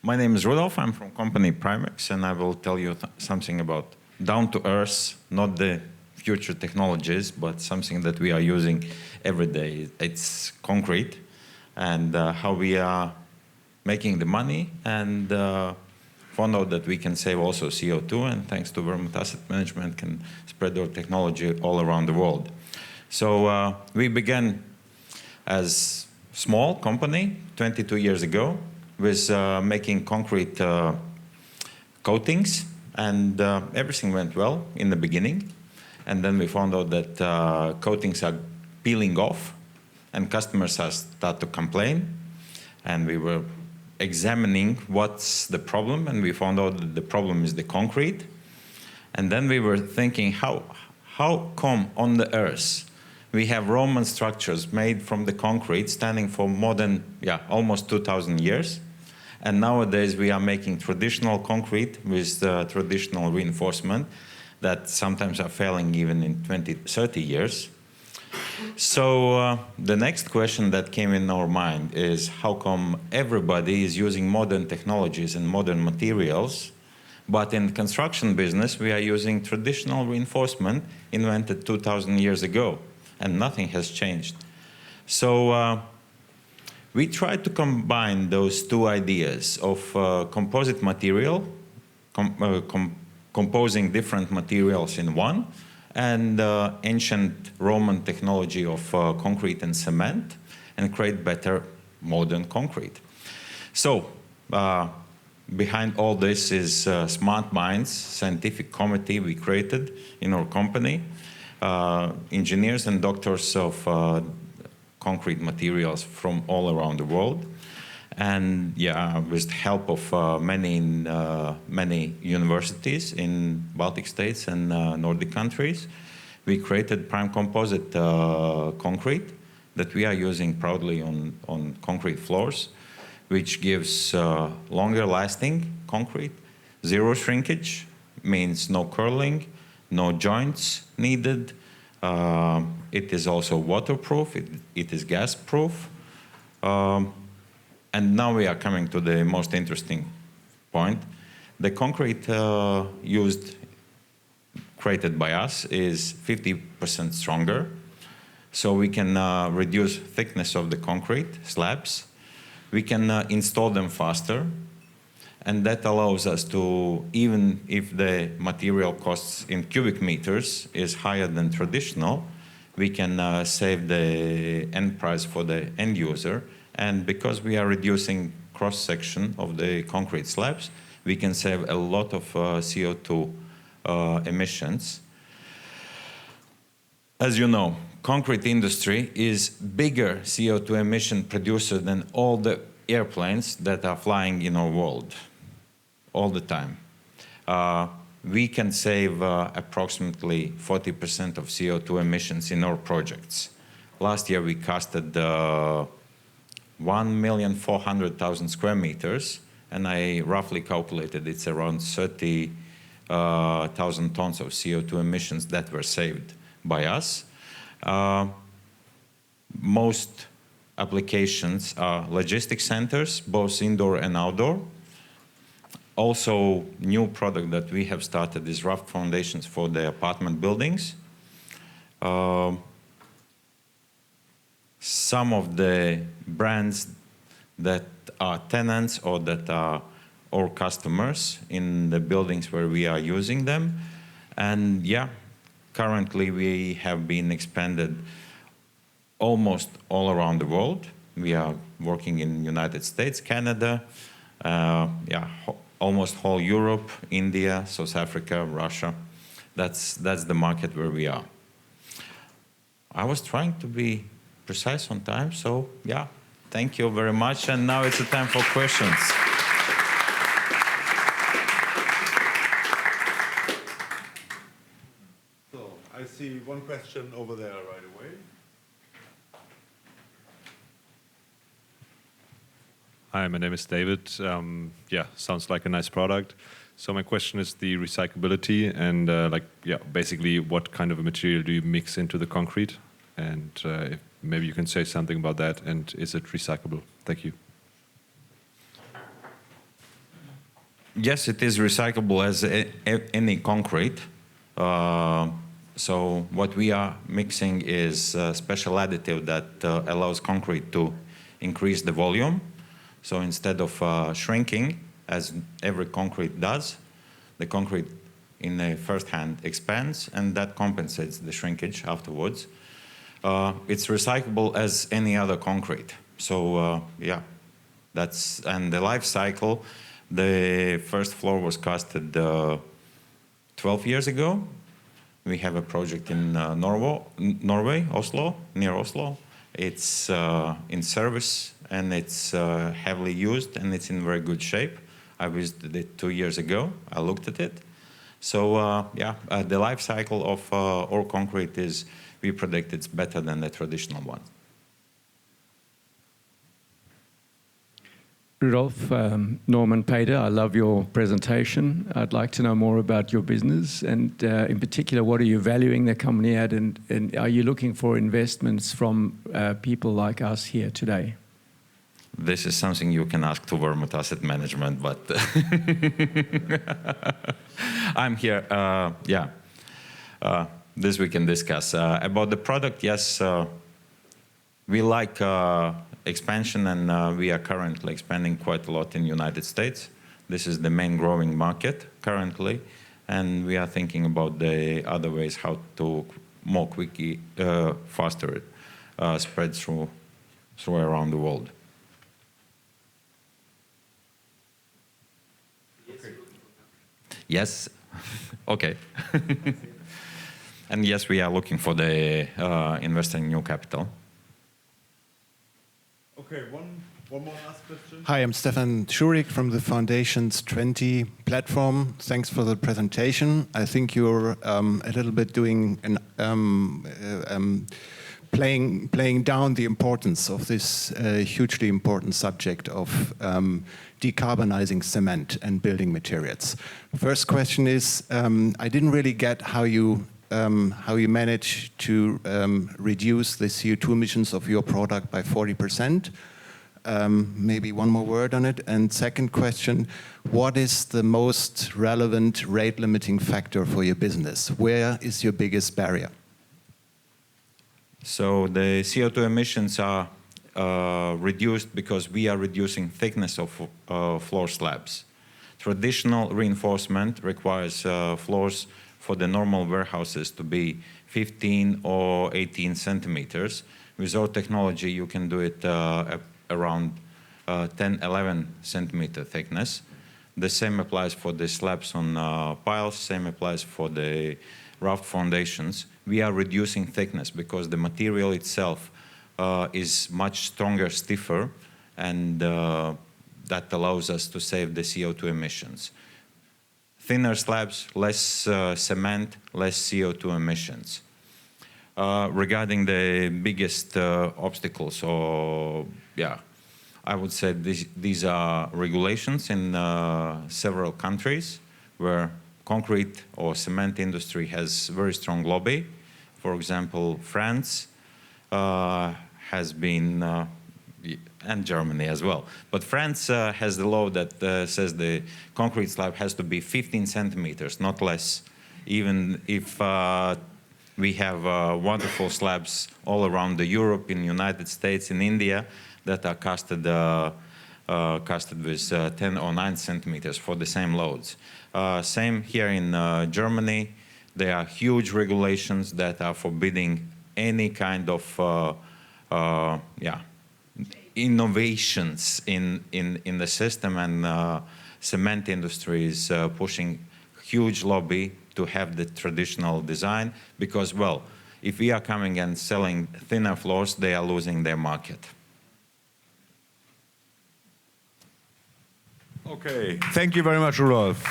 My name is Rudolf. I'm from company Primekss, and I will tell you something about down-to-earth, not the future technologies, but something that we are using every day. It's concrete, and how we are making the money, and found out that we can save also CO2, and thanks to Vermont Asset Management, can spread our technology all around the world. So we began as small company 22 years ago with making concrete coatings, and everything went well in the beginning. And then we found out that coatings are peeling off, and customers are start to complain. And we were examining what's the problem, and we found out that the problem is the concrete. And then we were thinking, how come on the earth we have Roman structures made from the concrete standing for more than, almost 2,000 years. And nowadays we are making traditional concrete with traditional reinforcement that sometimes are failing even in 20, 30 years. So the next question that came in our mind is, how come everybody is using modern technologies and modern materials, but in the construction business we are using traditional reinforcement invented 2,000 years ago, and nothing has changed. So we tried to combine those two ideas of composite material, composing different materials in one, and ancient Roman technology of concrete and cement, and create better modern concrete. So behind all this is Smart Minds scientific committee we created in our company, engineers and doctors of concrete materials from all around the world. And with the help of many universities in Baltic states and Nordic countries, we created prime composite concrete that we are using proudly on concrete floors, which gives longer lasting concrete, zero shrinkage, means no curling, no joints needed. It is also waterproof, it is gas proof. And now we are coming to the most interesting point. The concrete created by us is 50% stronger. So we can reduce thickness of the concrete slabs. We can install them faster. And that allows us to, even if the material costs in cubic meters is higher than traditional, we can save the end price for the end user. And because we are reducing cross-section of the concrete slabs, we can save a lot of CO2 emissions. As you know, concrete industry is bigger CO2 emission producer than all the airplanes that are flying in our world all the time. We can save approximately 40% of CO2 emissions in our projects. Last year we costed 1,400,000 square meters, and I roughly calculated it's around 30,000 tons of CO2 emissions that were saved by us. Most applications are logistics centers, both indoor and outdoor. Also, new product that we have started is rough foundations for the apartment buildings. Some of the brands that are tenants or that are our customers in the buildings where we are using them. And currently we have been expanded almost all around the world. We are working in United States, Canada, almost whole Europe, India, South Africa, Russia. That's the market where we are. I was trying to be precise on time, so thank you very much. And now it's the time for questions. So I see one question over there right away. Hi, my name is David. Sounds like a nice product. So my question is the recyclability and basically what kind of a material do you mix into the concrete? And if maybe you can say something about that, and is it recyclable? Thank you. Yes, it is recyclable as any concrete. So what we are mixing is a special additive that allows concrete to increase the volume. So instead of shrinking, as every concrete does, the concrete in the first hand expands, and that compensates the shrinkage afterwards. It's recyclable as any other concrete. So yeah, and the life cycle, the first floor was casted 12 years ago. We have a project in Norway, Oslo, near Oslo. It's in service and it's heavily used and it's in very good shape. I visited it 2 years ago. I looked at it. So yeah, the life cycle of our concrete is, we predict it's better than the traditional one. Rudolf, Norman Pater, I love your presentation. I'd like to know more about your business and in particular, what are you valuing the company at, and are you looking for investments from people like us here today? This is something you can ask to Vermont Asset Management, but I'm here, yeah. This we can discuss. About the product, yes, we like expansion, and we are currently expanding quite a lot in the United States. This is the main growing market currently, and we are thinking about the other ways how to more quickly, faster spread through around the world. Yes, okay. And yes, we are looking for the investor in new capital. Okay, one more last question. Hi, I'm Stefan Schurig from the Foundation's 20 platform. Thanks for the presentation. I think you're a little bit doing playing down the importance of this hugely important subject of decarbonizing cement and building materials. First question is, I didn't really get how you manage to reduce the CO2 emissions of your product by 40%. Maybe one more word on it. And second question, what is the most relevant rate limiting factor for your business? Where is your biggest barrier? So the CO2 emissions are reduced because we are reducing thickness of floor slabs. Traditional reinforcement requires floors for the normal warehouses to be 15 or 18 centimeters. With our technology, you can do it around 10, 11 centimeter thickness. The same applies for the slabs on piles, same applies for the raft foundations. We are reducing thickness because the material itself is much stronger, stiffer, and that allows us to save the CO2 emissions. Thinner slabs, less cement, less CO2 emissions. Regarding the biggest obstacles, yeah, I would say these are regulations in several countries where concrete or cement industry has very strong lobby. For example, France has been, and Germany as well. But France has the law that says the concrete slab has to be 15 centimeters, not less. Even if we have wonderful slabs all around Europe, in the United States, in India, that are casted with 10 or 9 centimeters for the same loads. Same here in Germany. There are huge regulations that are forbidding any kind of yeah, innovations in the system, and cement industry is pushing huge lobby to have the traditional design because, well, if we are coming and selling thinner floors, they are losing their market. Okay, thank you very much, Rudolf.